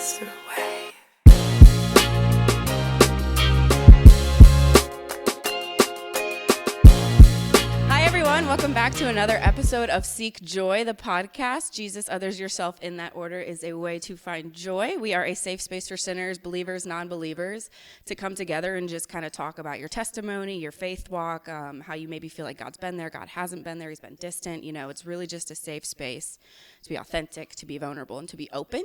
Master Wave. Hi, everyone. Welcome back to another episode of Seek Joy, the podcast. Jesus, others, yourself in that order is a way to find joy. We are a safe space for sinners, believers, non-believers, to come together and just kind of talk about your testimony, your faith walk, how you maybe feel like God's been there, God hasn't been there, he's been distant. You know, it's really just a safe space to be authentic, to be vulnerable, and to be open.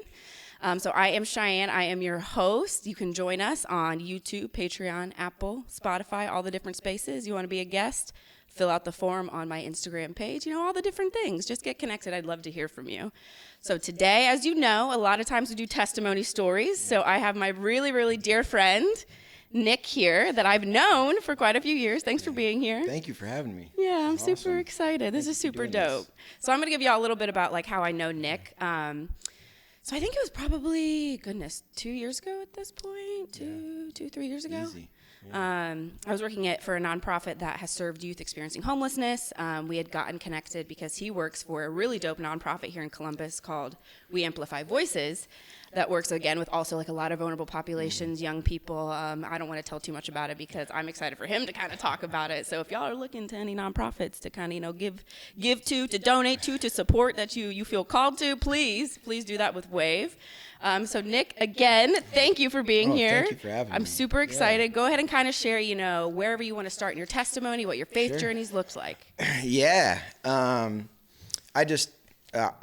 So I am Cheyenne. I am your host. You can join us on YouTube, Patreon, Apple, Spotify, all the different spaces. You want to be a guest? Fill out the form on my Instagram page, you know, all the different things. Just get connected. I'd love to hear from you. So today, as you know, a lot of times we do testimony stories. So I have my really, really dear friend, Nick, here that I've known for quite a few years. Thanks for being here. Thank you for having me. Yeah, I'm Awesome. super excited. This is super dope. This. So I'm going to give you all a little bit about like how I know Nick. So I think it was probably, 2 years ago at this point, 3 years ago. Easy. Yeah. I was working for a nonprofit that has served youth experiencing homelessness. We had gotten connected because he works for a really dope nonprofit here in Columbus called We Amplify Voices that works, again, with also like a lot of vulnerable populations, young people. I don't want to tell too much about it because I'm excited for him to kind of talk about it. So if y'all are looking to any nonprofits to kind of, you know, give to donate to support that you feel called to, please do that with Wave. So Nick, again, thank you for being here. Thank you for having me. I'm super excited. Yeah. Go ahead and kind of share, you know, wherever you want to start in your testimony, what your faith journeys looks like. Yeah. I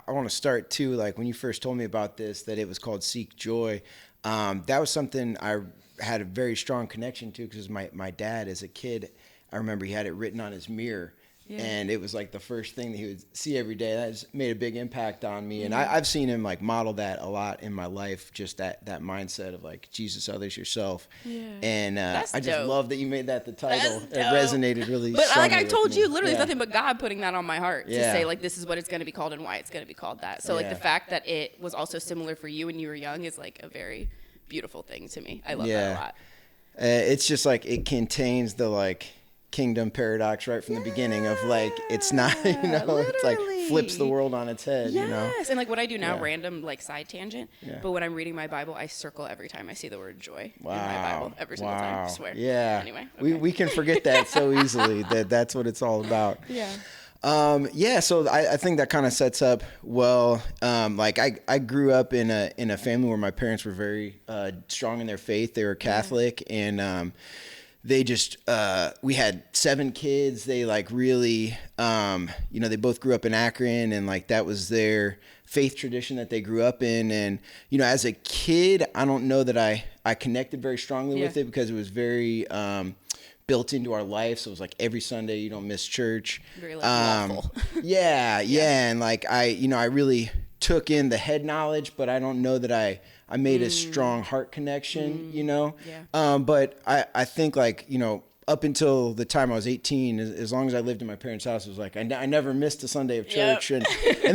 want to start too, like when you first told me about this, that it was called Seek Joy. That was something I had a very strong connection to because my dad as a kid, I remember he had it written on his mirror. Yeah. And it was like the first thing that he would see every day. That just made a big impact on me. And I've seen him like model that a lot in my life, just that mindset of like Jesus, others, yourself. Yeah. And I just love that you made that the title. It resonated really But strongly like I told you, literally it's nothing but God putting that on my heart to say like this is what it's going to be called and why it's going to be called that. So like the fact that it was also similar for you when you were young is like a very beautiful thing to me. I love that a lot. It's just like it contains the like kingdom paradox right from the beginning of like it's not, you know, literally. It's like flips the world on its head. Yes. You know, and like what I do now, random like side tangent, but when I'm reading my Bible, I circle every time I see the word joy in my Bible, every single time, I swear. Anyway, we can forget that so easily that's what it's all about. So I think that kind of sets up well. Like I grew up in a family where my parents were very strong in their faith. They were Catholic, and they just, we had 7 kids. They like really, you know, they both grew up in Akron, and like that was their faith tradition that they grew up in. And, you know, as a kid, I don't know that I connected very strongly with it because it was very, built into our life. So it was like every Sunday you don't miss church. Very like lawful. And like I really took in the head knowledge, but I don't know that I made a strong heart connection, you know? But I think like, you know, up until the time I was 18, as long as I lived in my parents' house, it was like, I never missed a Sunday of church. And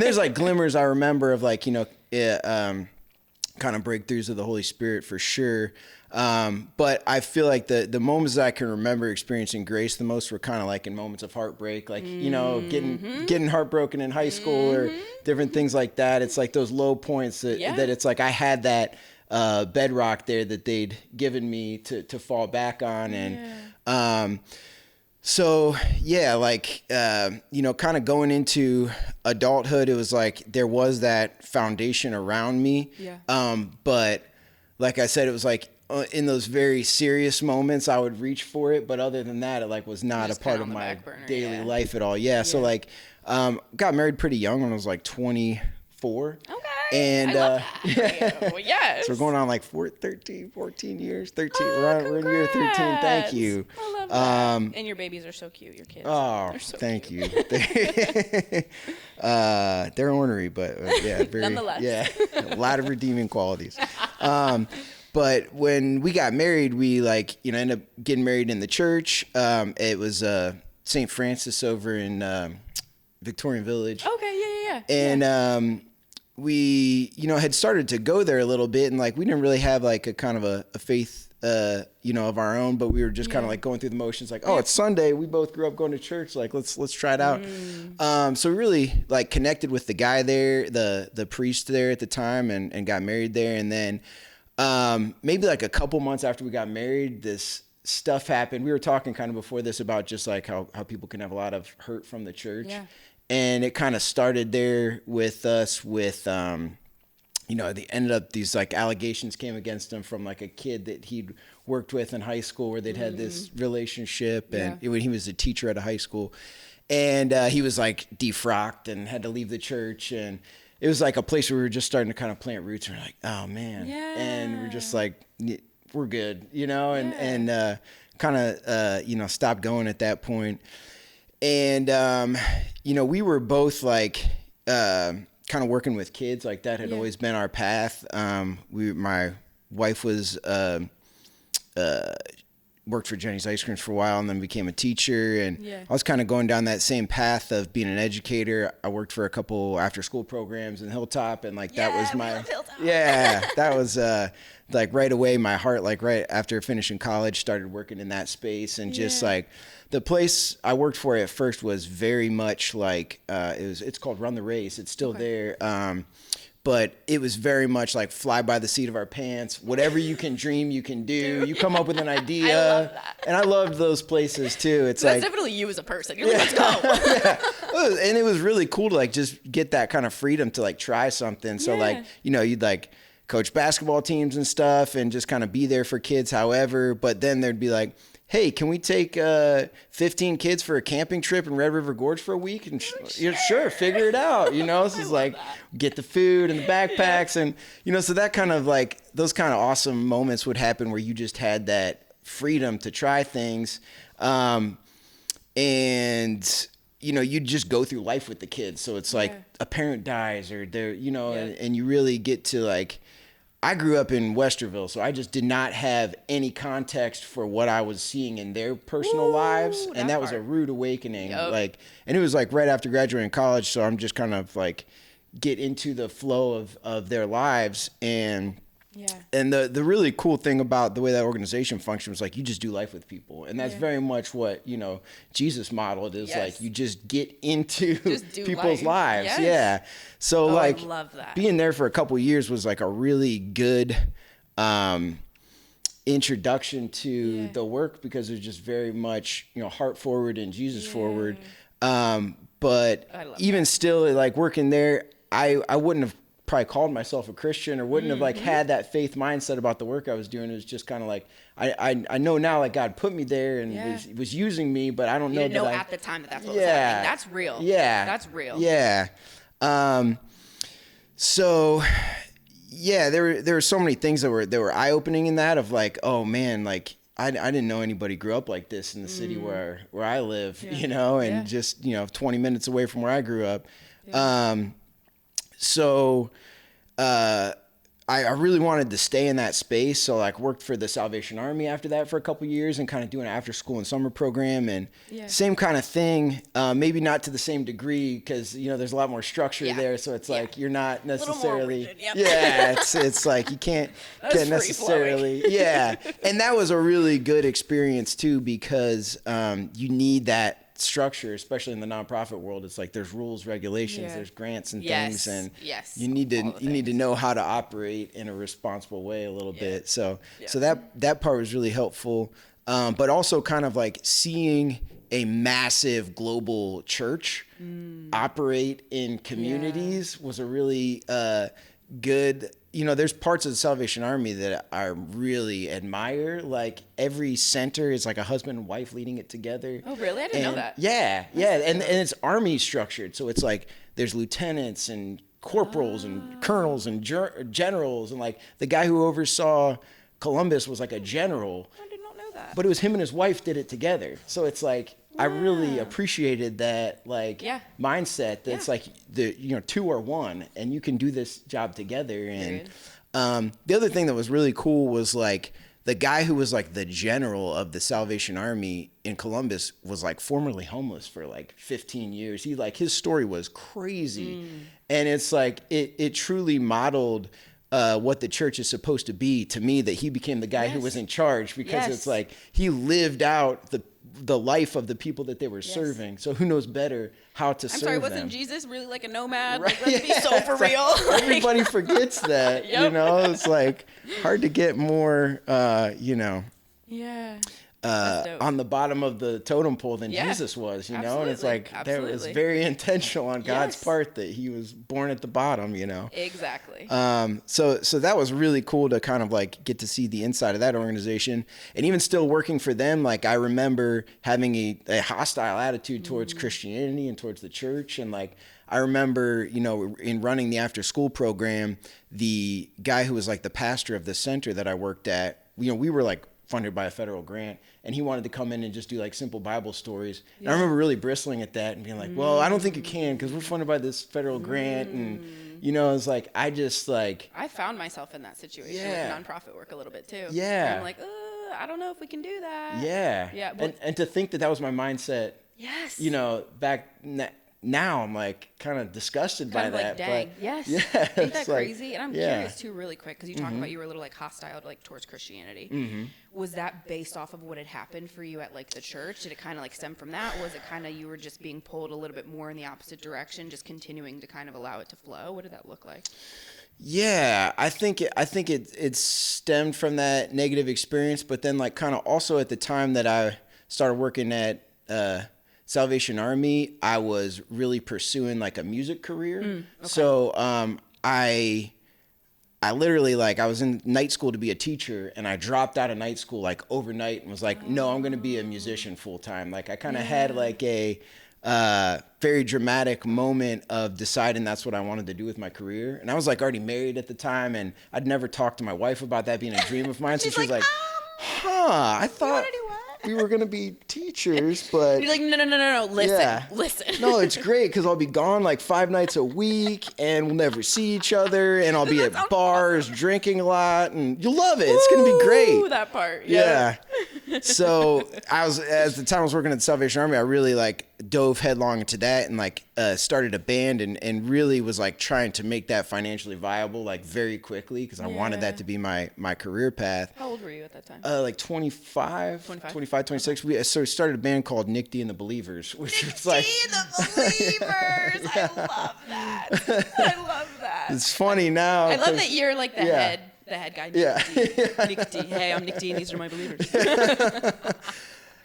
there's like glimmers I remember of like, you know, kind of breakthroughs of the Holy Spirit for sure. But I feel like the moments that I can remember experiencing grace the most were kind of like in moments of heartbreak, like, you know, getting heartbroken in high school or different things like that. It's like those low points that it's like I had that bedrock there that they'd given me to fall back on. And you know, kind of going into adulthood, it was like there was that foundation around me. But like I said, it was like in those very serious moments, I would reach for it. But other than that, it like was not a part of my daily life at all. So like, got married pretty young when I was like 24. Okay. And I love that. Well, yes. So we're going on like 14 years. 13. We're in year 13. Thank you. I love that. And your babies are so cute. Your kids. Oh, so thank cute. you. They're ornery, but very, nonetheless. A lot of redeeming qualities. But when we got married, we like, you know, ended up getting married in the church. It was St. Francis over in Victorian Village. Okay, And we, you know, had started to go there a little bit, and like we didn't really have like a kind of a faith of our own, but we were just kind of like going through the motions, like, oh, it's Sunday. We both grew up going to church. Like, let's try it out. So we really like connected with the guy there, the priest there at the time, and got married there. And then maybe like a couple months after we got married, this stuff happened. We were talking kind of before this about just like how people can have a lot of hurt from the church. Yeah. And it kind of started there with us with, they ended up, these like allegations came against him from like a kid that he'd worked with in high school where they'd had this relationship, and when he was a teacher at a high school, and he was like defrocked and had to leave the church. And it was like a place where we were just starting to kind of plant roots, and we're like, oh man. Yeah. And we're just like, we're good, and kind of, stopped going at that point. And, we were both like, kind of working with kids. Like that had always been our path. My wife was, worked for Jenny's Ice Creams for a while and then became a teacher. And I was kind of going down that same path of being an educator. I worked for a couple after school programs in Hilltop, and like that was that was like right away my heart, like right after finishing college, started working in that space. And just like the place I worked for at first was very much like it's called Run the Race. It's still there. But it was very much like fly by the seat of our pants. Whatever you can dream, you can do. You come up with an idea. I love that. And I loved those places too. It's that's definitely you as a person. You're like, let's go. And it was really cool to like just get that kind of freedom to like try something. So like, you'd like coach basketball teams and stuff and just kind of be there for kids however. But then there'd be like, hey, can we take 15 kids for a camping trip in Red River Gorge for a week? And sure, figure it out. This is like, get the food and the backpacks. And, so that kind of like, those kind of awesome moments would happen where you just had that freedom to try things. And, you'd just go through life with the kids. So it's like a parent dies or they're, and you really get to like, I grew up in Westerville, so I just did not have any context for what I was seeing in their personal lives, and that was a rude awakening. Like, and it was like right after graduating college, so I'm just kind of like get into the flow of their lives. And the really cool thing about the way that organization functions was like you just do life with people, and that's very much what Jesus modeled is like you just get into people's lives. So like I love that. Being there for a couple of years was like a really good introduction to the work, because it was just very much heart forward and Jesus forward. But even still, like working there, I wouldn't have probably called myself a Christian or wouldn't have like had that faith mindset about the work I was doing. It was just kind of like I know now like God put me there and was using me, but I don't know. You didn't know at the time that's what was happening. That's real. That's real. So there were so many things that were eye opening in that, of like, oh man, like I didn't know anybody grew up like this in the city where I live, and just 20 minutes away from where I grew up. So I really wanted to stay in that space. So like worked for the Salvation Army after that for a couple of years and kind of doing an after school and summer program, and same kind of thing, maybe not to the same degree, because there's a lot more structure there. So it's like you're not necessarily it's like you can't necessarily and that was a really good experience too, because you need that structure, especially in the nonprofit world. It's like there's rules, regulations, there's grants and things, and you need to know how to operate in a responsible way a little bit. So that part was really helpful, but also kind of like seeing a massive global church operate in communities was a really good. There's parts of the Salvation Army that I really admire. Like every center is like a husband and wife leading it together. Oh, really? I didn't know that. And it's army structured. So it's like there's lieutenants and corporals and colonels and generals. And like the guy who oversaw Columbus was like a general. I did not know that. But it was him and his wife did it together. So it's like, I really appreciated that mindset that's like two are one and you can do this job together. And the other thing that was really cool was like the guy who was like the general of the Salvation Army in Columbus was like formerly homeless for like 15 years. His story was crazy. And it's like it truly modeled what the church is supposed to be, to me, that he became the guy who was in charge, because it's like he lived out the life of the people that they were serving. So who knows better how to serve them. I'm sorry, wasn't Jesus really like a nomad? Right. Like, let's be so for real. Everybody forgets that, you know, it's like hard to get more, you know. Yeah. On the bottom of the totem pole than Jesus was, you know? And it's like, that was very intentional on God's part that he was born at the bottom, you know? Exactly. So that was really cool to kind of like get to see the inside of that organization. And even still working for them, like I remember having a hostile attitude towards Christianity and towards the church. And like, I remember, you know, in running the after school program, the guy who was like the pastor of the center that I worked at, you know, we were like funded by a federal grant, and he wanted to come in and just do like simple Bible stories. And I remember really bristling at that and being like, well, I don't think you can, because we're funded by this federal grant. And, you know, it's like, I found myself in that situation with nonprofit work a little bit too. Yeah. I'm like, I don't know if we can do that. Yeah. Yeah. And to think that was my mindset, you know, back now I'm like kind of disgusted by that. Like, dang, but yes. Yeah, ain't that crazy? And I'm curious too, really quick, because you talk about you were a little like hostile like towards Christianity. Was that based off of what had happened for you at like the church? Did it kind of like stem from that? Or was it kind of you were just being pulled a little bit more in the opposite direction, just continuing to kind of allow it to flow? What did that look like? Yeah, I think it stemmed from that negative experience, but then like kind of also at the time that I started working at Salvation Army, I was really pursuing like a music career. Okay. So I literally, like, I was in night school to be a teacher, and I dropped out of night school like overnight and was like, no, I'm going to be a musician full time. Like I kind of had like a very dramatic moment of deciding that's what I wanted to do with my career. And I was like already married at the time, and I'd never talked to my wife about that being a dream of mine. So she was like, I thought we were going to be teachers, but you're like, no, listen. No, it's great, because I'll be gone like 5 nights a week, and we'll never see each other, and I'll be at bars drinking a lot, and you'll love it. It's going to be great. That part. Yeah. So at the time I was working at the Salvation Army, I really like dove headlong into that, and like started a band, and really was like trying to make that financially viable like very quickly, because I wanted that to be my career path. How old were you at that time? Like 25, 26. We started a band called Nick D and the Believers, which was like Nick D and the Believers. I love that. I love that. It's funny now. I love that you're like the head guy. Nick D. Hey, I'm Nick D, and these are my believers.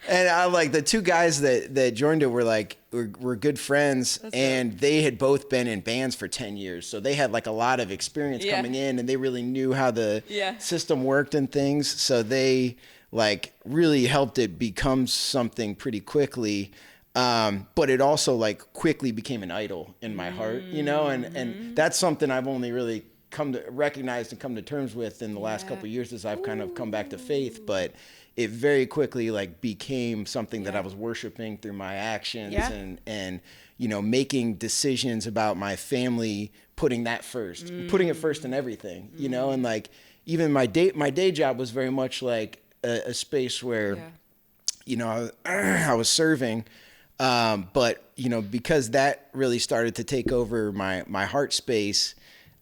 And I like the two guys that joined it were good friends. That's and they had both been in bands for 10 years. So they had like a lot of experience coming in, and they really knew how the system worked and things. So they like really helped it become something pretty quickly. But it also like quickly became an idol in my heart, you know, and that's something I've only really come to recognize and come to terms with in the last couple of years as I've kind of come back to faith. But it very quickly like became something that I was worshiping through my actions and you know, making decisions about my family, putting that first, putting it first in everything, you know, and like even my day job was very much like a space where, you know, I was serving, but you know, because that really started to take over my heart space,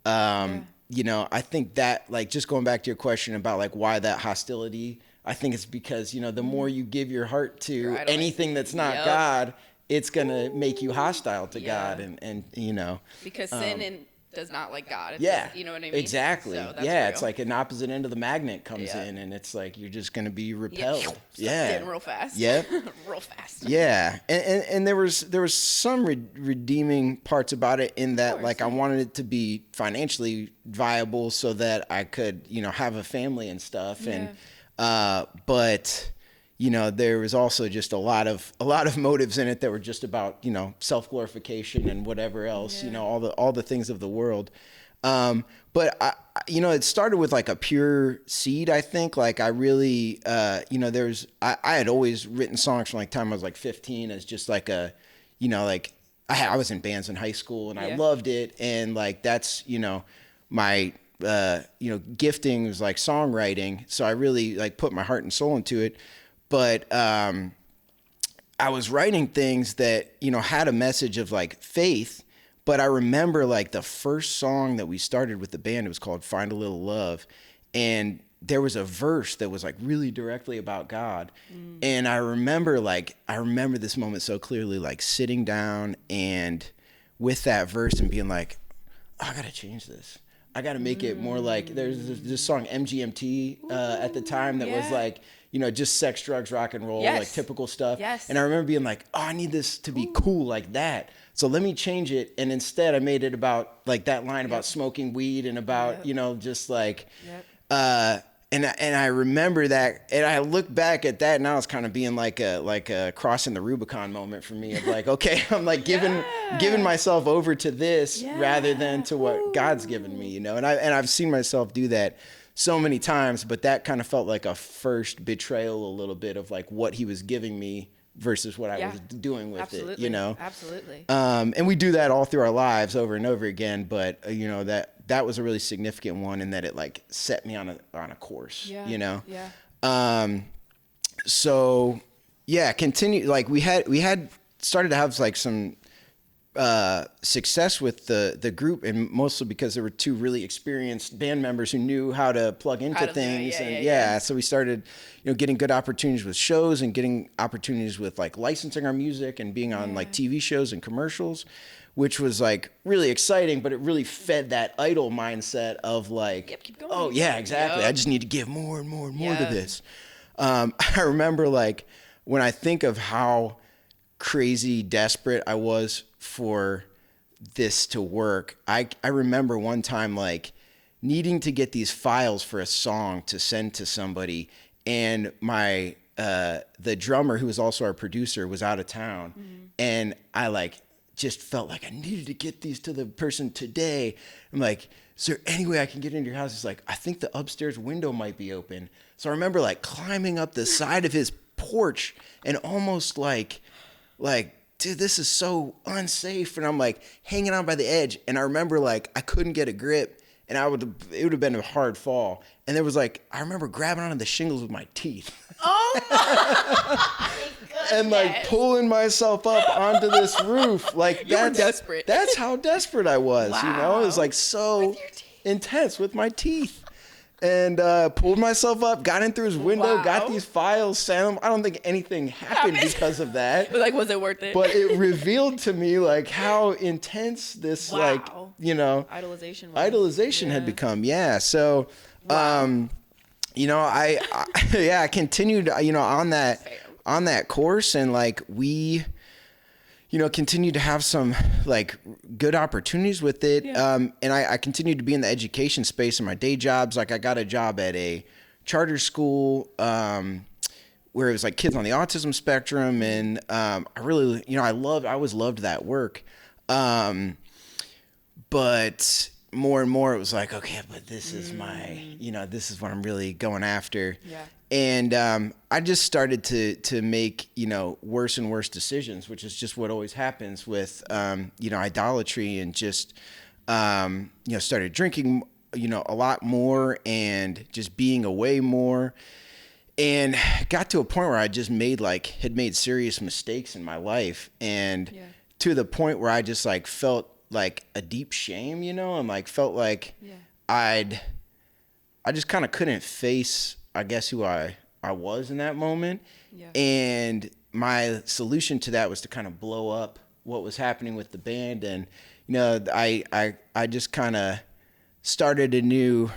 you know, I think that like just going back to your question about like why that hostility, I think it's because, you know, the more you give your heart to anything that's not God, it's going to make you hostile to God. And, you know, because sin does not like God. It's you know what I mean? Exactly. So real. It's like an opposite end of the magnet comes in, and it's like you're just going to be repelled. Getting real fast. Yeah. Real fast. Yeah. And there was some redeeming parts about it in that, like, I wanted it to be financially viable so that I could, you know, have a family and stuff. And, but you know, there was also just a lot of motives in it that were just about, you know, self-glorification and whatever else, you know, all the things of the world. But I, you know, it started with like a pure seed, I think. Like I really, you know, I had always written songs from like time I was like 15 as just like a, you know, like I was in bands in high school and I loved it. And like, that's, you know, my, you know, gifting was like songwriting. So I really like put my heart and soul into it. But I was writing things that, you know, had a message of like faith, But I remember like the first song that we started with the band, it was called Find a Little Love. And there was a verse that was like really directly about God. And I remember this moment so clearly, like sitting down and with that verse and being like, oh, I got to change this. I got to make it more like, there's this song MGMT at the time that was like, you know, just sex, drugs, rock and roll, like typical stuff. And I remember being like, oh, I need this to be cool like that. So let me change it. And instead I made it about like that line about smoking weed and about, you know, just like, and I remember that, and I look back at that now, it's kind of being like a crossing the Rubicon moment for me of like, okay, I'm like giving myself over to this rather than to what God's given me, you know. And I've seen myself do that so many times, but that kind of felt like a first betrayal a little bit of like what he was giving me versus what I was doing with it, you know? Absolutely. And we do that all through our lives over and over again, but you know, that was a really significant one in that it like set me on a course, you know? So yeah, continue. Like we had started to have like some success with the group, and mostly because there were two really experienced band members who knew how to plug into things. So we started, you know, getting good opportunities with shows and getting opportunities with like licensing our music and being on like TV shows and commercials, which was like really exciting, but it really fed that idol mindset of like, keep going. Oh yeah, exactly. I just need to give more and more and more to this. I remember like when I think of how crazy desperate I was for this to work, I remember one time like needing to get these files for a song to send to somebody, and my the drummer, who was also our producer, was out of town, and I like just felt like I needed to get these to the person today. I'm like, is there any way I can get into your house? He's like, I think the upstairs window might be open. So I remember like climbing up the side of his porch and almost like, dude, this is so unsafe. And I'm like hanging on by the edge. And I remember like I couldn't get a grip, and it would have been a hard fall. And there was like, I remember grabbing onto the shingles with my teeth. Oh my goodness. And like pulling myself up onto this roof. Like You're desperate. That's how desperate I was, you know? It was like so With your teeth. intense with my teeth. And pulled myself up, got in through his window, got these files, sent them. I don't think anything happened because of that. Like, was it worth it? But it revealed to me like how intense this like, you know, idolization had become. Yeah. So, you know, I continued, you know, on that course, and like we, you know, continued to have some like good opportunities with it. And I continued to be in the education space in my day jobs. Like I got a job at a charter school where it was like kids on the autism spectrum. And I really, you know, I always loved that work. But more and more it was like, okay, but this is my, you know, this is what I'm really going after. And I just started to make, you know, worse and worse decisions, which is just what always happens with, you know, idolatry, and just, you know, started drinking, you know, a lot more and just being away more, and got to a point where I just had made serious mistakes in my life, and to the point where I just like felt like a deep shame, you know, and like felt like I just kind of couldn't face, I guess, who I was in that moment. And my solution to that was to kind of blow up what was happening with the band. And, you know, I just kind of started a new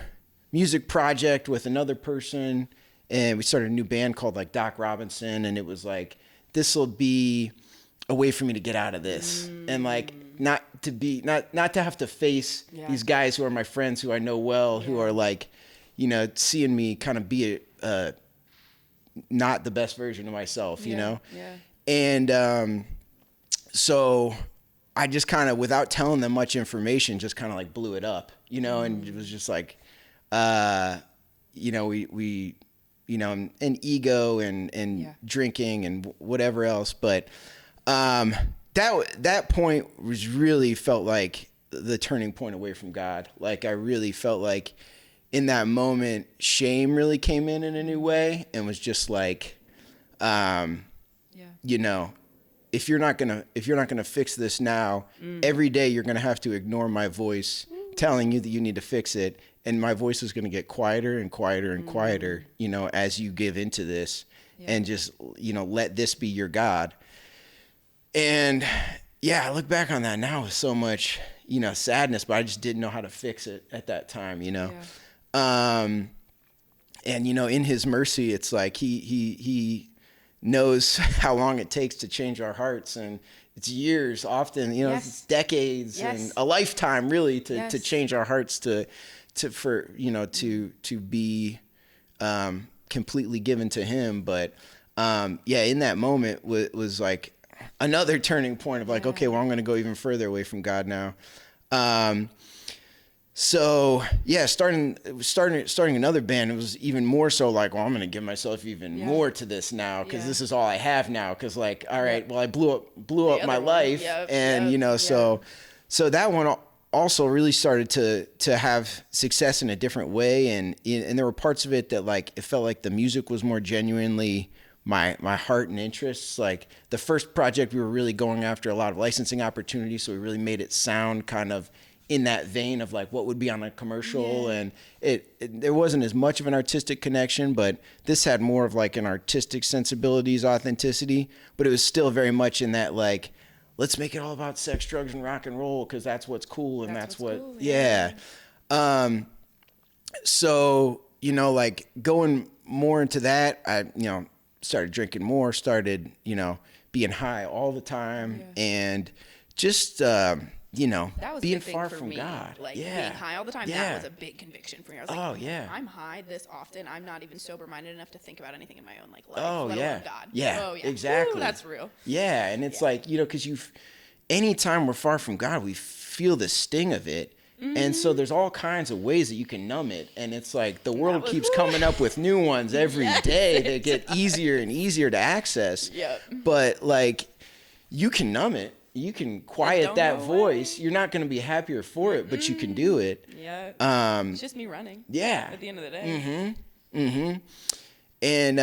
music project with another person, and we started a new band called like Doc Robinson. And it was like, this will be a way for me to get out of this, and like not to have to face these guys who are my friends, who I know well, who are like, you know, seeing me kind of be not the best version of myself, you know? And so I just kind of, without telling them much information, just kind of like blew it up, you know? And it was just like, you know, we you know, and ego and drinking and whatever else. But that point was really felt like the turning point away from God. Like I really felt like in that moment, shame really came in a new way, and was just like, you know, if you're not gonna fix this now, every day you're gonna have to ignore my voice telling you that you need to fix it, and my voice is gonna get quieter and quieter and quieter, you know, as you give into this, and just, you know, let this be your God. And yeah, I look back on that now with so much, you know, sadness, but I just didn't know how to fix it at that time, you know. And you know, in his mercy, it's like he knows how long it takes to change our hearts, and it's years, often, you know, it's decades and a lifetime really to change our hearts to be completely given to him. But in that moment was like another turning point of like, okay, well, I'm going to go even further away from God now. So yeah, starting another band, it was even more so like, well, I'm going to give myself even more to this now, because this is all I have now. Because like, all right, well, I blew up my life, and you know, so that one also really started to have success in a different way, and there were parts of it that like it felt like the music was more genuinely my heart and interests. Like the first project, we were really going after a lot of licensing opportunities, so we really made it sound kind of in that vein of like what would be on a commercial, and it there wasn't as much of an artistic connection, but this had more of like an artistic sensibilities, authenticity, but it was still very much in that like, let's make it all about sex, drugs, and rock and roll, because that's what's cool, and that's what cool, so, you know, like going more into that, I, you know, started drinking more, started, you know, being high all the time, and just you know, being far from God. Like being high all the time, that was a big conviction for me. I was like, I'm high this often, I'm not even sober-minded enough to think about anything in my own like life, let alone God. Exactly. Ooh, that's real. Yeah, and it's like, you know, because anytime we're far from God, we feel the sting of it. And so there's all kinds of ways that you can numb it. And it's like the world keeps coming up with new ones every day that get easier and easier to access. But like, you can numb it. You can quiet that voice. You're not going to be happier for it, but you can do it. It's just me running. At the end of the day. And,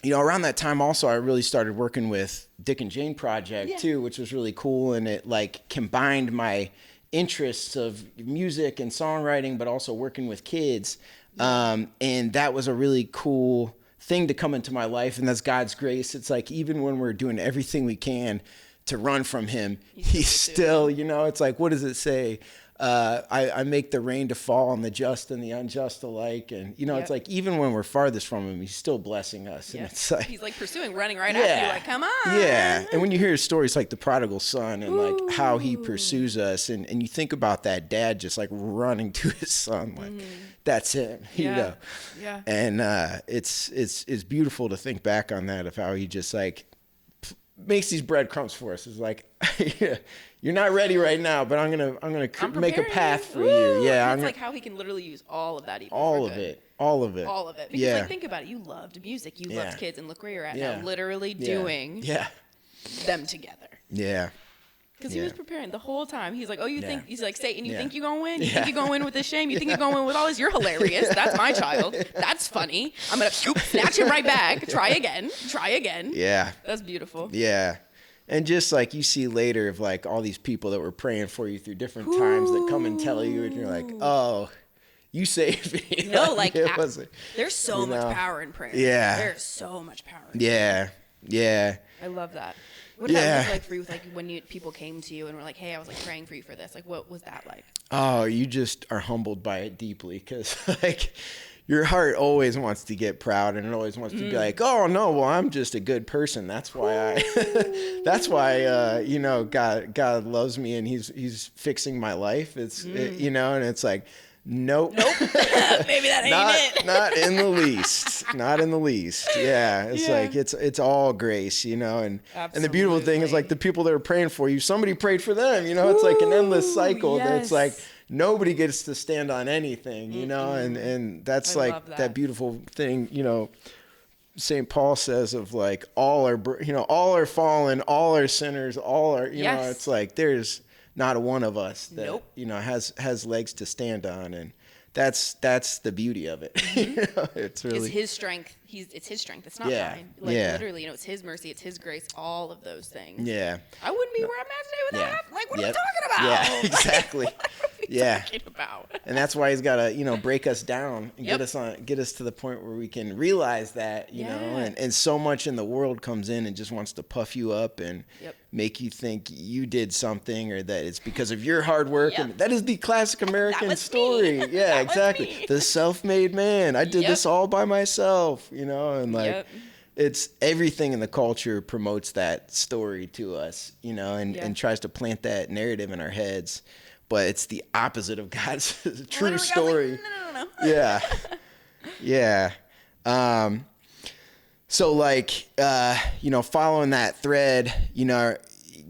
you know, around that time also, I really started working with Dick and Jane Project too, which was really cool. And it like combined my interests of music and songwriting, but also working with kids. And that was a really cool thing to come into my life. And that's God's grace. It's like, even when we're doing everything we can to run from him, he's still, you know, it's like, what does it say? I make the rain to fall on the just and the unjust alike. And, you know, it's like, even when we're farthest from him, he's still blessing us. And it's like, he's like running right after you, like, come on. Yeah. And when you hear stories like the prodigal son and like how he pursues us, and you think about that dad just like running to his son, like that's him, you know? And it's beautiful to think back on that, of how he just like makes these breadcrumbs for us. It's like, you're not ready right now, but I'm gonna make a path for you. Yeah, it's like how he can literally use all of that. All of it. Because like, think about it. You loved music. You loved kids, and look where you're at now, literally doing them together. Yeah. Because he was preparing the whole time. He's like, he's like, Satan, you think you're going to win? You think you're going to win with this shame? You think you're going to win with all this? You're hilarious. That's my child. That's funny. I'm going to snatch him right back. Try again. Yeah. That's beautiful. Yeah. And just like you see later of like all these people that were praying for you through different times that come and tell you, and you're like, oh, you saved me. No, like there's so much power in prayer. Yeah. There's so much power in prayer. Yeah. I love that. What did that look like for you? With like when people came to you and were like, "Hey, I was like praying for you for this." Like, what was that like? Oh, you just are humbled by it deeply, because like your heart always wants to get proud, and it always wants to be like, "Oh no, well I'm just a good person. That's why you know, God loves me, and He's fixing my life." It's you know, and it's like, Nope. Maybe that ain't it. Not in the least. Not in the least. Yeah. It's like, it's all grace, you know, and the beautiful thing is like the people that are praying for you, somebody prayed for them, you know, it's like an endless cycle that's like, nobody gets to stand on anything, you know, and that's like that beautiful thing, you know, St. Paul says of like, all are fallen, all are sinners, all are, you know, it's like, there's not a one of us that, you know, has legs to stand on. And that's the beauty of it. It's really, it's his strength. It's his strength. It's not mine. Like literally, it's his mercy. It's his grace. All of those things. Yeah. I wouldn't be where I'm at today without. Like, what are we Yep. talking about? Yeah, exactly. Talking about? And that's why he's got to, break us down and get us to the point where we can realize that, you know, and so much in the world comes in and just wants to puff you up and make you think you did something or that it's because of your hard work. And that is the classic American story. Yeah, exactly. The self-made man. I did this all by myself, you know, and like it's everything in the culture promotes that story to us, you know, and tries to plant that narrative in our heads. But it's the opposite of God's true story. Like, no. Yeah. Yeah. So like, following that thread,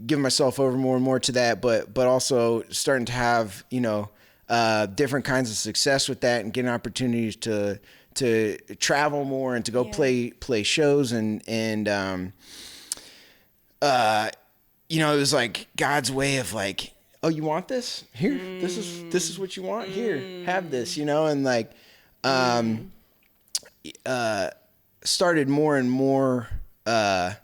giving myself over more and more to that, but also starting to have, different kinds of success with that and getting opportunities to travel more and to go play shows and it was like God's way of like, oh, you want this? Here, this is what you want. Here, have this, and like, started more and more, to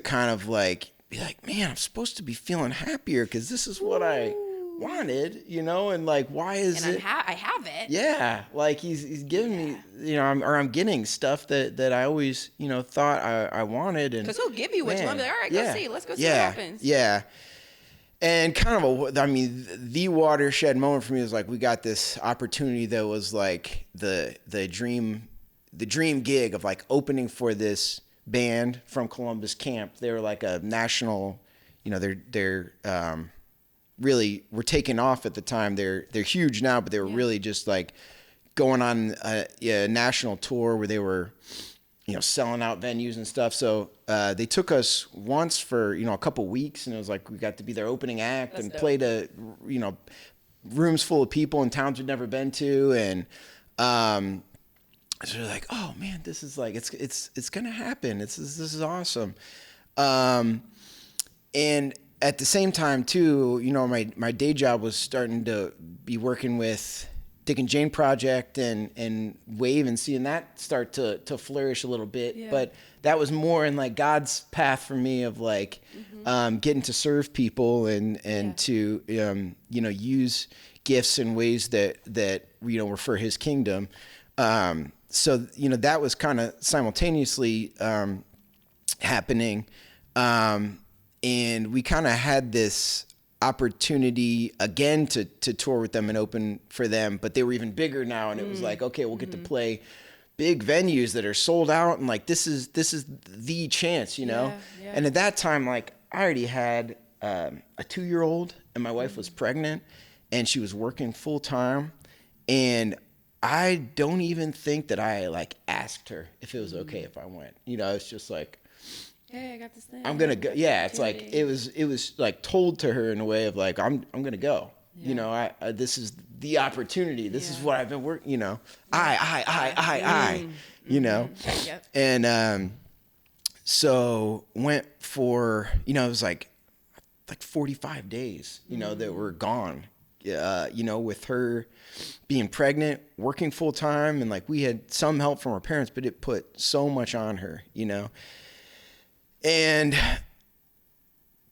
kind of like, be like, man, I'm supposed to be feeling happier because this is what I wanted, and like, why is it? I have it. Yeah. Like he's giving me, I'm getting stuff that I always, thought I wanted. And because he'll give you what you want. All right, let's go see what happens. Yeah. And kind of the watershed moment for me was like, we got this opportunity that was like the dream gig of like opening for this band from Columbus camp. They were like a national, they're really were taking off at the time. They're huge now, but they were really just like going on a national tour where they were, selling out venues and stuff. So they took us once for, a couple weeks, and it was like we got to be their opening act. That's and dope. Played a, rooms full of people in towns we'd never been to. And so we're like, oh man, this is like, it's going to happen. This is awesome. And at the same time too, my day job was starting to be working with Dick and Jane Project and Wave and seeing that start to flourish a little bit. Yeah. But that was more in like God's path for me of like, getting to serve people and to, use gifts in ways that were for his kingdom. So, that was kind of simultaneously, happening. And we kind of had this opportunity again to tour with them and open for them, but they were even bigger now. And it was like, okay, we'll get to play big venues that are sold out. And like, this is the chance, Yeah. And at that time, like I already had, a 2-year-old and my wife was pregnant and she was working full time. And I don't even think that I like asked her if it was okay if I went, it's just like, hey, I got this thing. I'm gonna go. Yeah, it's like it was like told to her in a way of like I'm gonna go. Yeah. I this is the opportunity. This is what I've been working. I. Yep. And so went for it was like 45 days. That were gone. With her being pregnant, working full time, and like we had some help from our parents, but it put so much on her. And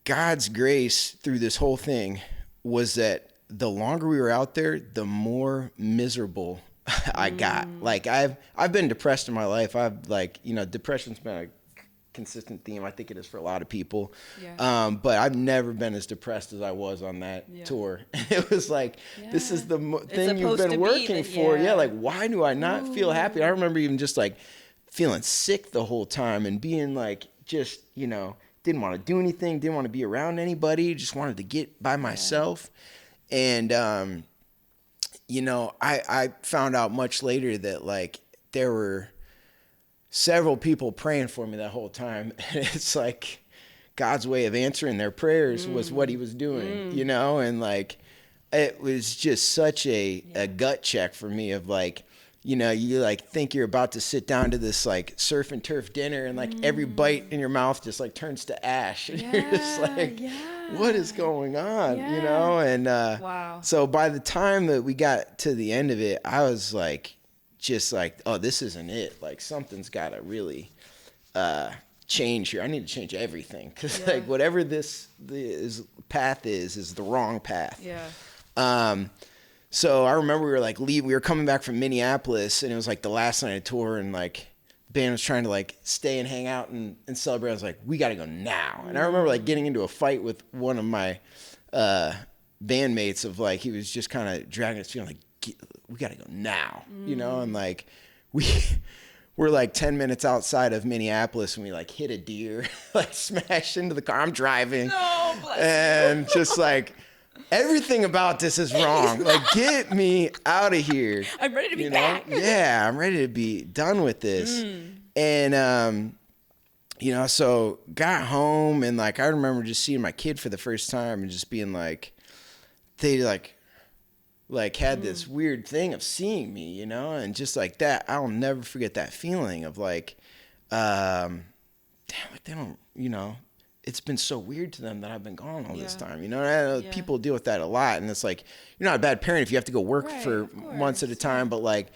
God's grace through this whole thing was that the longer we were out there, the more miserable I got. Like I've been depressed in my life. I've depression's been a consistent theme. I think it is for a lot of people. Yeah. But I've never been as depressed as I was on that tour. It was like, this is the thing you've been working for. Yeah. Like, why do I not feel happy? I remember even just like feeling sick the whole time and being like, just, didn't want to do anything, didn't want to be around anybody, just wanted to get by myself. And, I found out much later that like there were several people praying for me that whole time. And it's like God's way of answering their prayers was what he was doing, and like, it was just such a gut check for me of like, you like think you're about to sit down to this like surf and turf dinner and like every bite in your mouth just like turns to ash. And you're just like, what is going on, Yeah. you know? And Wow. so by the time that we got to the end of it, I was like, just like, oh, this isn't it. Like, something's got to really change here. I need to change everything, because like whatever this path is the wrong path. Yeah. So I remember we were coming back from Minneapolis, and it was like the last night of tour, and like the band was trying to like stay and hang out and celebrate. I was like, we got to go now. And I remember like getting into a fight with one of my bandmates of like, he was just kind of dragging us, feeling like, we got to go now, you know? And like we're like 10 minutes outside of Minneapolis, and we like hit a deer, like smashed into the car. I'm driving. No, bless and just like, everything about this is wrong. Like, get me out of here. I'm ready to be back. Yeah, I'm ready to be done with this. And, you know, so got home, and like, I remember just seeing my kid for the first time and just being like, they like had this weird thing of seeing me, you know, and just like that, I'll never forget that feeling of like, damn, like they don't, you know, it's been so weird to them that I've been gone all this time, you know. And I know people deal with that a lot, and it's like, you're not a bad parent if you have to go work for months at a time, but like,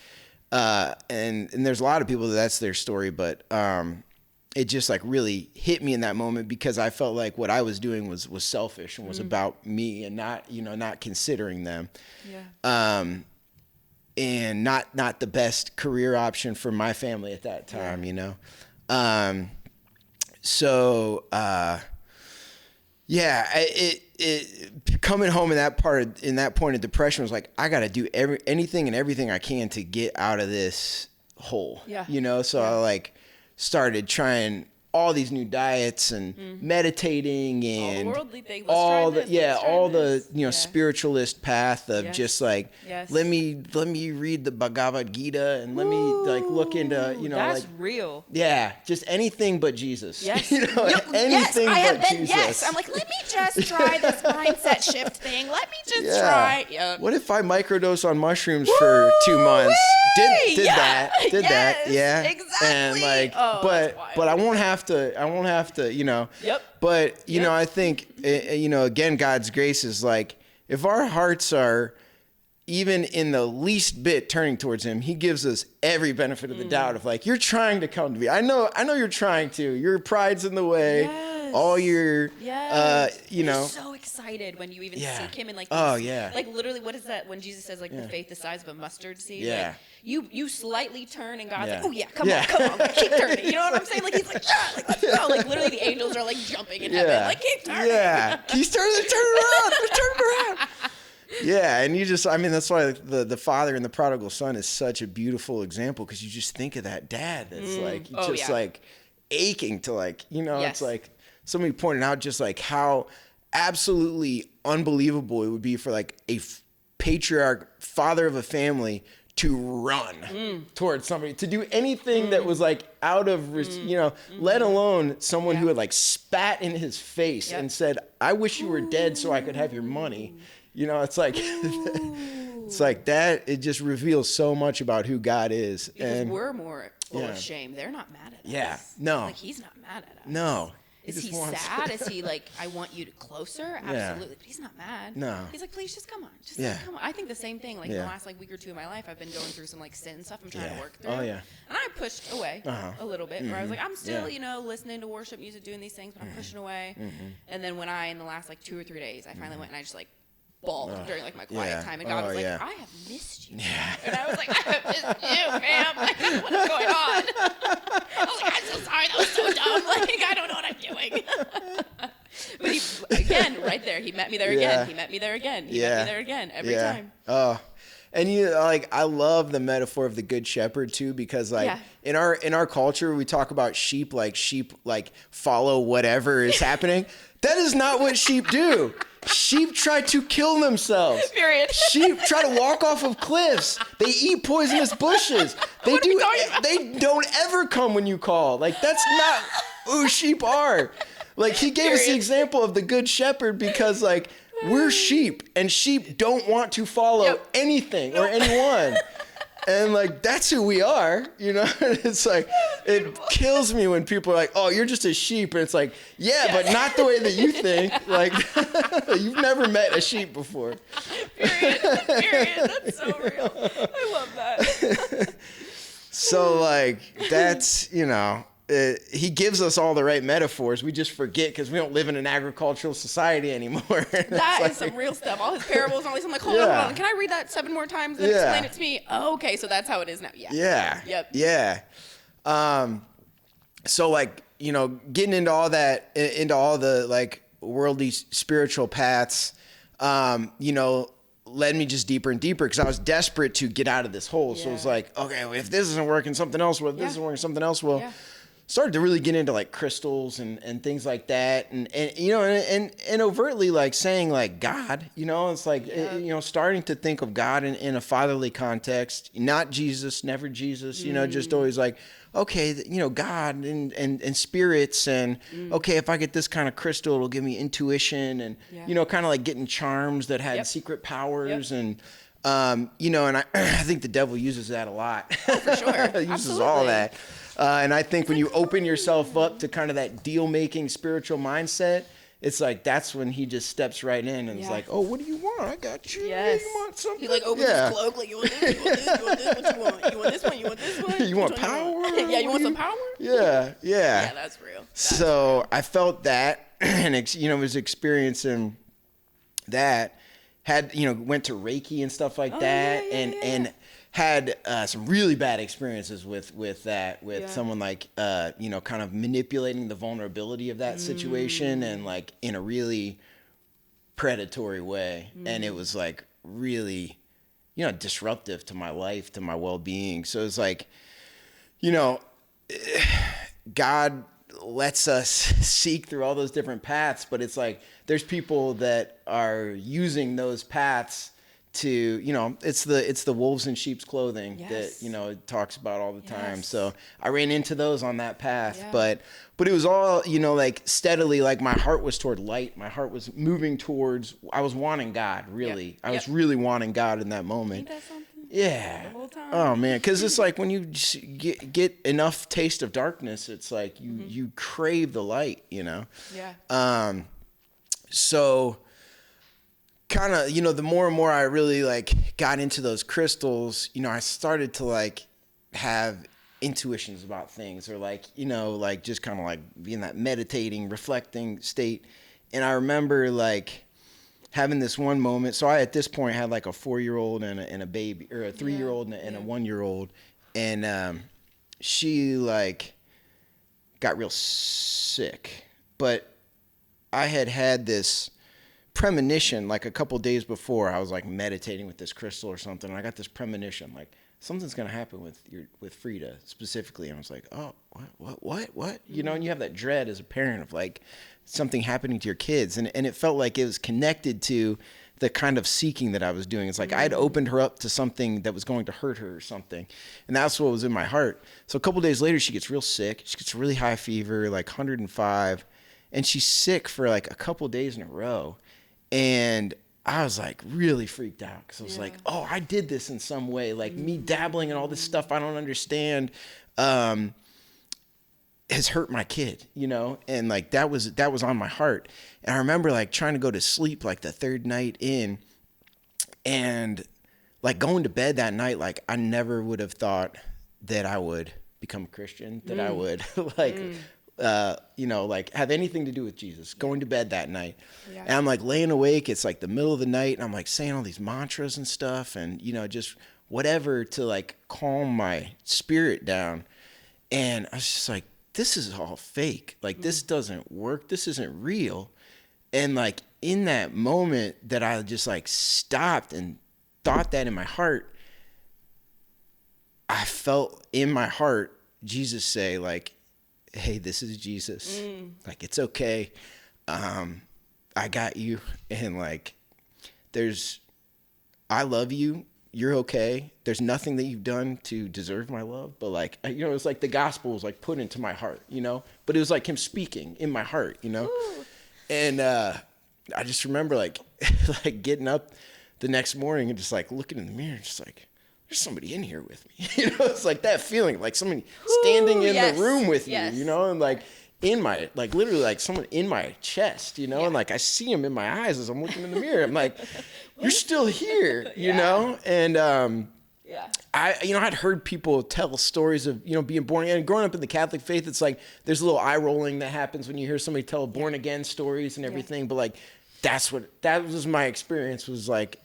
and there's a lot of people that's their story, but it just like really hit me in that moment, because I felt like what I was doing was selfish and was about me, and not, you know, not considering them. And not the best career option for my family at that time, you know. So it coming home in that point of depression was like, I got to do anything and everything I can to get out of this hole. You know, so I like started trying all these new diets and meditating and all the worldly things. All the you know, spiritualist path of just like, let me read the Bhagavad Gita, and let me like look into, you know, that's like real. Yeah, just anything but Jesus. Yes. You know, anything but Jesus. Yes, I'm like, let me just try this mindset shift thing. Let me just try. Yep. What if I microdose on mushrooms for 2 months? Did that? Yeah. Exactly. And like, but I won't have to, you know. But you know, I think, you know, again, God's grace is like, if our hearts are even in the least bit turning towards Him, He gives us every benefit of the doubt of like, you're trying to come to me. I know you're trying to. Your pride's in the way. All your, you know. You're so excited when you even seek Him, and like, like literally, what is that when Jesus says like the faith the size of a mustard seed? Like, you slightly turn, and God's like, oh yeah, come on, keep turning. You know what I'm saying? Like He's like, like let's go. Like literally, the angels are like jumping in heaven, like keep turning. He's turn around. Yeah, and you just, I mean, that's why the father and the prodigal son is such a beautiful example, because you just think of that dad that's like, like aching to like, you know, it's like somebody pointed out just like how absolutely unbelievable it would be for like a patriarch, father of a family, to run towards somebody, to do anything that was like out of, you know, let alone someone who had like spat in his face and said, I wish you were dead so I could have your money. You know, it's like, it's like that. It just reveals so much about who God is. Because and we're more full of shame. They're not mad at us. Yeah, no. Like He's not mad at us. No. Is He sad? Is He like, I want you to closer? Absolutely. But He's not mad. No. He's like, please just come on. Just come on. I think the same thing. Like the last like week or two of my life, I've been going through some like sin stuff I'm trying to work through. And I pushed away a little bit, where I was like, I'm still, you know, listening to worship music, doing these things, but I'm pushing away. And then when in the last like 2 or 3 days, I finally went and I just like bawled during like my quiet time, and God was like, I have missed you. And I was like, I have missed you, fam. Like, what is going on? I was like, I'm so sorry, that was so dumb. Like, I don't know what I'm doing. But He, again, right there, He met me there again. He met me there again. He met me there again every time. Oh. And you like, I love the metaphor of the good shepherd too, because like in our culture, we talk about sheep like follow whatever is happening. That is not what sheep do. Sheep try to kill themselves. Period. Sheep try to walk off of cliffs. They eat poisonous bushes. They don't ever come when you call. Like, that's not who sheep are. Like, He gave us the example of the good shepherd, because like, we're sheep, and sheep don't want to follow anything or anyone. And like, that's who we are, you know? It's like, it kills me when people are like, oh, you're just a sheep. And it's like, yeah, but not the way that you think. Like, you've never met a sheep before. Period. That's so real. I love that. So like, that's, you know, he gives us all the right metaphors. We just forget because we don't live in an agricultural society anymore. That is some real stuff. All his parables and all these. I'm like, hold on. Can I read that 7 more times and explain it to me? Oh, okay, so that's how it is now. Yeah. Yep. Yeah. So like, you know, getting into all that, into all the like worldly spiritual paths, you know, led me just deeper and deeper because I was desperate to get out of this hole. So it was like, okay, well, if this isn't working, something else will. If this isn't working, something else will. Yeah. Started to really get into like crystals and things like that. And you know, and overtly like saying like God, you know, it's like, you know, starting to think of God in a fatherly context, not Jesus, never Jesus, you know, just always like, okay, you know, God and spirits and okay, if I get this kind of crystal, it'll give me intuition and, you know, kind of like getting charms that had secret powers and, you know, and I think the devil uses that a lot. Oh, for sure. He uses all that. And I think when you open yourself up to kind of that deal-making spiritual mindset, it's like that's when he just steps right in and is like, oh, what do you want? I got you. Yes. You want something? He like opens his cloak, like, you want this, you want this, you want this, what you want? You want this one, you want this one? You want power? Yeah, you want some power? Yeah. Yeah, that's real. So I felt that and, you know, was experiencing that, had, you know, went to Reiki and stuff like that and had some really bad experiences with that, with someone like, you know, kind of manipulating the vulnerability of that situation and like in a really predatory way. And it was like really, you know, disruptive to my life, to my well-being. So it's like, you know, God lets us seek through all those different paths, but it's like there's people that are using those paths to, you know, it's the wolves in sheep's clothing that, you know, it talks about all the time. So I ran into those on that path, but it was all, you know, like steadily, like my heart was toward light. My heart was moving towards, I was wanting God, really. I was really wanting God in that moment. Ain't that something? Yeah. The whole time. Oh man, because it's like when you just get enough taste of darkness, it's like you crave the light, you know. Yeah. So kind of, you know, the more and more I really like got into those crystals, you know, I started to like have intuitions about things, or like, you know, like just kind of like being that meditating, reflecting state. And I remember like having this one moment. So I, at this point, had like a 4-year-old and a baby, or a 3-year-old and a 1-year-old. And she like got real sick. But I had this premonition like a couple days before. I was like meditating with this crystal or something. And I got this premonition like something's going to happen with Frida specifically. And I was like, oh, what? You know, and you have that dread as a parent of like something happening to your kids. And it felt like it was connected to the kind of seeking that I was doing. It's like I'd opened her up to something that was going to hurt her or something. And that's what was in my heart. So a couple days later, she gets real sick. She gets really high fever, like 105. And she's sick for like a couple days in a row. And I was like really freaked out because I was like, oh, I did this in some way. Like me dabbling in all this stuff I don't understand has hurt my kid, you know? And like that was on my heart. And I remember like trying to go to sleep like the third night in, and like going to bed that night, like I never would have thought that I would become a Christian, that I would like you know, like have anything to do with Jesus, going to bed that night. And I'm like laying awake. It's like the middle of the night and I'm like saying all these mantras and stuff and, you know, just whatever to like calm my spirit down. And I was just like, this is all fake. Like this doesn't work. This isn't real. And like in that moment that I just like stopped and thought that in my heart, I felt in my heart Jesus say like, hey, this is Jesus. Like, it's okay. I got you. And like, I love you. You're okay. There's nothing that you've done to deserve my love. But like, you know, it's like the gospel was like put into my heart, you know, but it was like him speaking in my heart, you know? Ooh. And I just remember like, like getting up the next morning and just like looking in the mirror, just like, there's somebody in here with me. It's like that feeling, like somebody standing in the room with you, and like in my, like literally like someone in my chest, and like I see him in my eyes as I'm looking in the mirror. I'm like, you're still here, you know? And I'd heard people tell stories of, being born again. Growing up in the Catholic faith, it's like there's a little eye rolling that happens when you hear somebody tell born again stories and everything. But like, that was my experience, was like,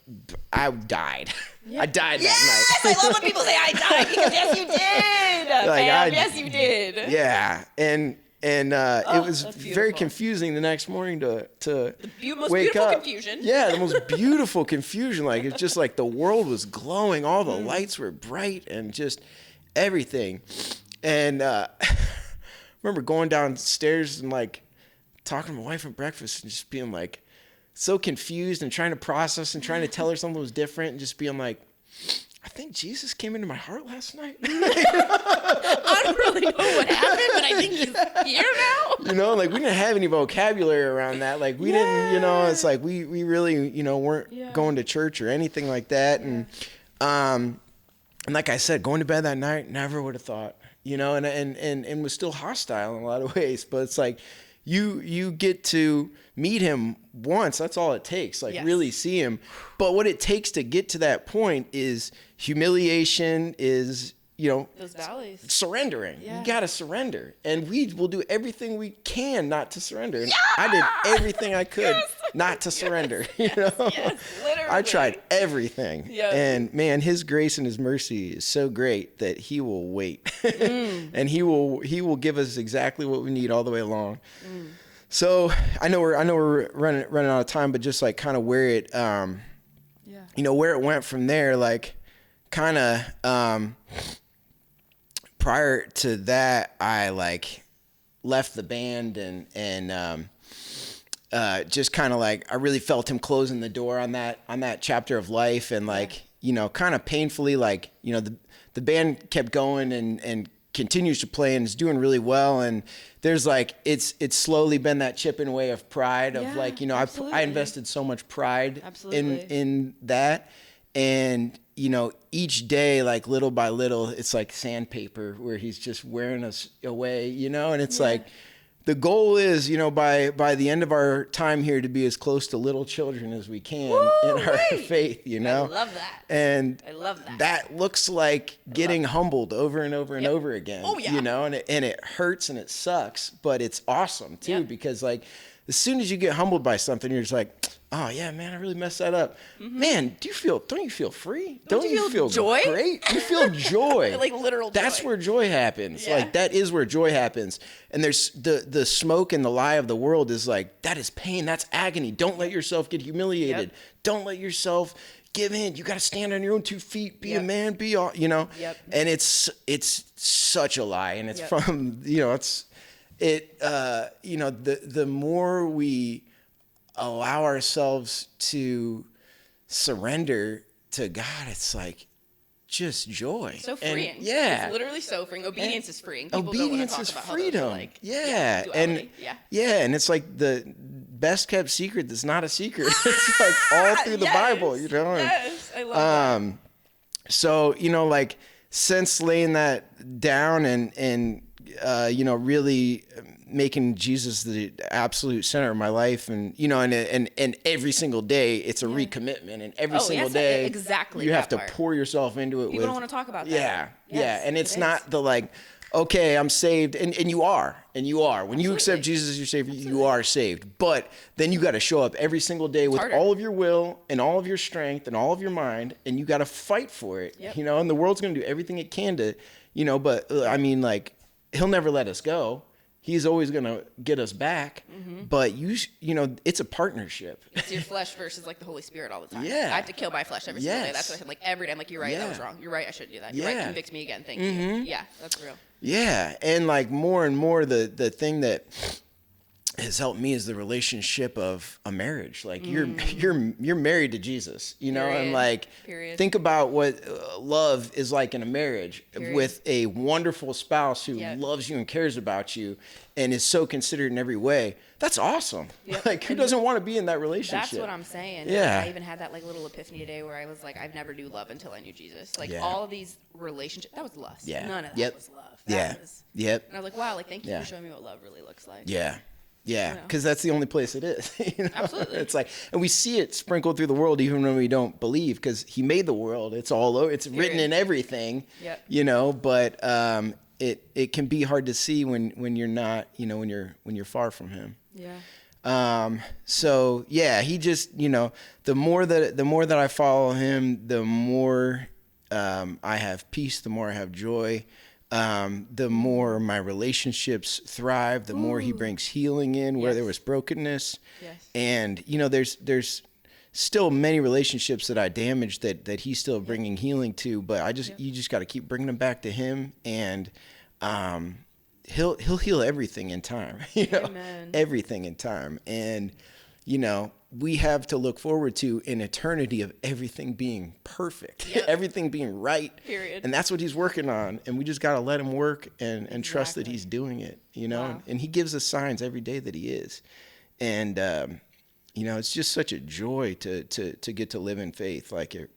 I died. I died that night. I love when people say I died, because yes, you did. Like, yes, you did. Yeah. And it was very confusing the next morning to most wake beautiful up. Confusion. Yeah, the most beautiful confusion. Like, it's just like the world was glowing, all the lights were bright, and just everything. And I remember going downstairs and like talking to my wife at breakfast and just being like so confused and trying to process and trying to tell her something was different, and just being like, I think Jesus came into my heart last night. I don't really know what happened, but I think he's here now. Like we didn't have any vocabulary around that. Like we didn't, it's like we really, weren't going to church or anything like that. And like I said, going to bed that night, never would have thought, and was still hostile in a lot of ways. But it's like, you get to meet him once. That's all it takes. Like really see him. But what it takes to get to that point is humiliation, is, those valleys. Surrendering. Yeah. You got to surrender. And we will do everything we can not to surrender. And I did everything I could not to surrender. Yes, literally. I tried everything. Yes. And man, his grace and his mercy is so great that he will wait. And he will give us exactly what we need all the way along. So I know we're running out of time, but just like kind of where it where it went from there, like kind of prior to that, I like left the band and just kind of like I really felt him closing the door on that chapter of life, and like kind of painfully, like the band kept going and continues to play and is doing really well, and there's like it's slowly been that chipping away of pride of like I invested so much pride in that, and each day, like little by little, it's like sandpaper where he's just wearing us away, and it's like the goal is, by the end of our time here, to be as close to little children as we can in our faith, I love that. And I love that. That looks like getting humbled over and over and over again, and it hurts and it sucks, but it's awesome too, because like as soon as you get humbled by something, you're just like, oh yeah, man, I really messed that up. Man, don't you feel free? Don't you feel joy? Great? You feel joy. Like literal joy. That's where joy happens. Like that is where joy happens. And there's the smoke and the lie of the world is like, that is pain. That's agony. Don't let yourself get humiliated. Don't let yourself give in. You got to stand on your own 2 feet. Be a man. Be all, And it's such a lie. And it's from, the more we allow ourselves to surrender to God, it's like just joy. So freeing. And, it's literally so freeing. Obedience is freeing. People obedience don't is talk about freedom. How like, and and it's like the best kept secret that's not a secret. It's like all through the Bible, Yes, I love that. So like since laying that down and really making Jesus the absolute center of my life, and and every single day it's a recommitment, and every single day exactly you have to pour yourself into it. People don't want to talk about that. And it's not the like, okay, I'm saved, and you are when you accept Jesus as your Savior, you are saved, but then you got to show up every single day with all of your will and all of your strength and all of your mind, and you got to fight for it. And the world's going to do everything it can to but I mean, like, he'll never let us go. He's always going to get us back, but it's a partnership. It's your flesh versus like the Holy Spirit all the time. Yeah. I have to kill my flesh every single day. That's what I said, like every day. I'm like, you're right, that was wrong. You're right, I shouldn't do that. You're right, convict me again. Thank you. Yeah, that's real. Yeah, and like more and more the thing that has helped me is the relationship of a marriage. Like you're married to Jesus, you know, Period. and like Period. think about what love is like in a marriage with a wonderful spouse who loves you and cares about you and is so considerate in every way. That's awesome. Yep. Like who doesn't want to be in that relationship? That's what I'm saying. Yeah. I even had that like little epiphany today where I was like, I've never knew love until I knew Jesus. Like all of these relationships, that was lust. Yeah. None of that was love. That was, Yep. And I was like, wow, like thank you for showing me what love really looks like. Yeah. Yeah, because that's the only place it is. You know? Absolutely. It's like, and we see it sprinkled through the world even when we don't believe, because he made the world. It's all over. It's written in everything. Yep. You know, but it can be hard to see when you're not, you know, when you're far from him. Yeah. So yeah, he just, you know, the more that I follow him, the more I have peace, the more I have joy. The more my relationships thrive, the more he brings healing in where there was brokenness. Yes. And, you know, there's still many relationships that I damaged that he's still bringing healing to, but you just got to keep bringing them back to him, and he'll heal everything in time, you know, everything in time. And, you know, we have to look forward to an eternity of everything being perfect, everything being right. Period. And that's what he's working on. And we just got to let him work and trust that he's doing it, you know, and he gives us signs every day that he is. And, you know, it's just such a joy to get to live in faith. Like it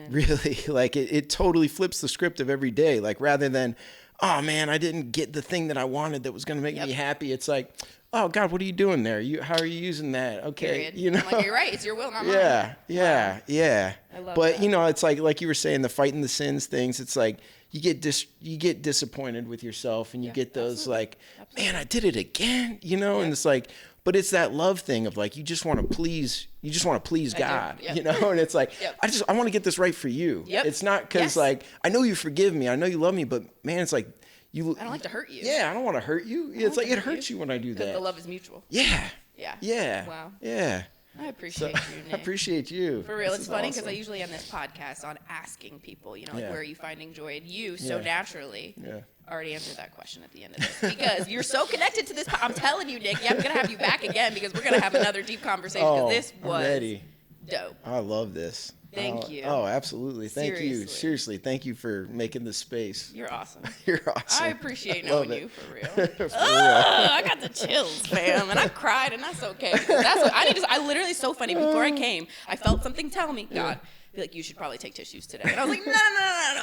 really, like it totally flips the script of every day. Like rather than, oh man, I didn't get the thing that I wanted that was going to make me happy. It's like, oh God, what are you doing there? How are you using that? Okay. Period. You know, I'm like, you're right. It's your will, not mine. Yeah. I love but that. you know, it's like you were saying, the fighting the sins things. It's like you get disappointed with yourself, and you get those like, man, I did it again. You know, and it's like, but it's that love thing of like, you just want to please God, you know? And it's like, I want to get this right for you. It's not because like, I know you forgive me, I know you love me, but man, it's like, I don't like to hurt you. Yeah, I don't want to hurt you. It's like, it hurts you when I do that. Because the love is mutual. Yeah. Wow. Yeah. I appreciate you, Nick. I appreciate you. For real, it's funny because I usually end this podcast on asking people, you know, like, where are you finding joy? And you so naturally already answered that question at the end of this, because you're so connected to this. I'm telling you, Nick, I'm going to have you back again, because we're going to have another deep conversation, because this was dope. I love this. Thank you. Oh, absolutely. Thank you. Seriously. Seriously, thank you for making this space. You're awesome. You're awesome. I appreciate knowing you, for real. For real. I got the chills, fam, and I cried, and that's okay. That's what I literally, so funny. Before I came, I felt something tell me, God, be like, you should probably take tissues today. And I was like, no.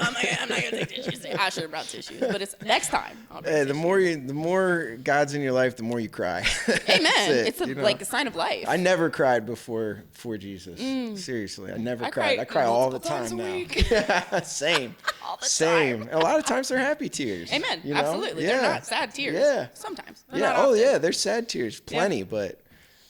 I'm not gonna take tissues today. I should have brought tissues, but it's next time. Hey, the more God's in your life, the more you cry. Amen. It's like a sign of life. I never cried before for Jesus. Seriously, I never cried. I cry all the time now. Yeah, same. All the same. time. A lot of times they're happy tears. Amen. You know? Absolutely. They're not sad tears. Yeah. Sometimes. Yeah. Oh yeah, they're sad tears. Plenty, but.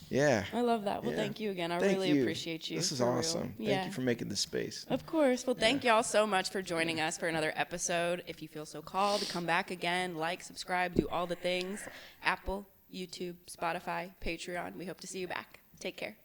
Yeah. I love that. Well, thank you again. I really appreciate you. This is awesome. Thank you for making this space. Of course. Well, thank y'all so much for joining us for another episode. If you feel so called, come back again, like, subscribe, do all the things. Apple, YouTube, Spotify, Patreon. We hope to see you back. Take care.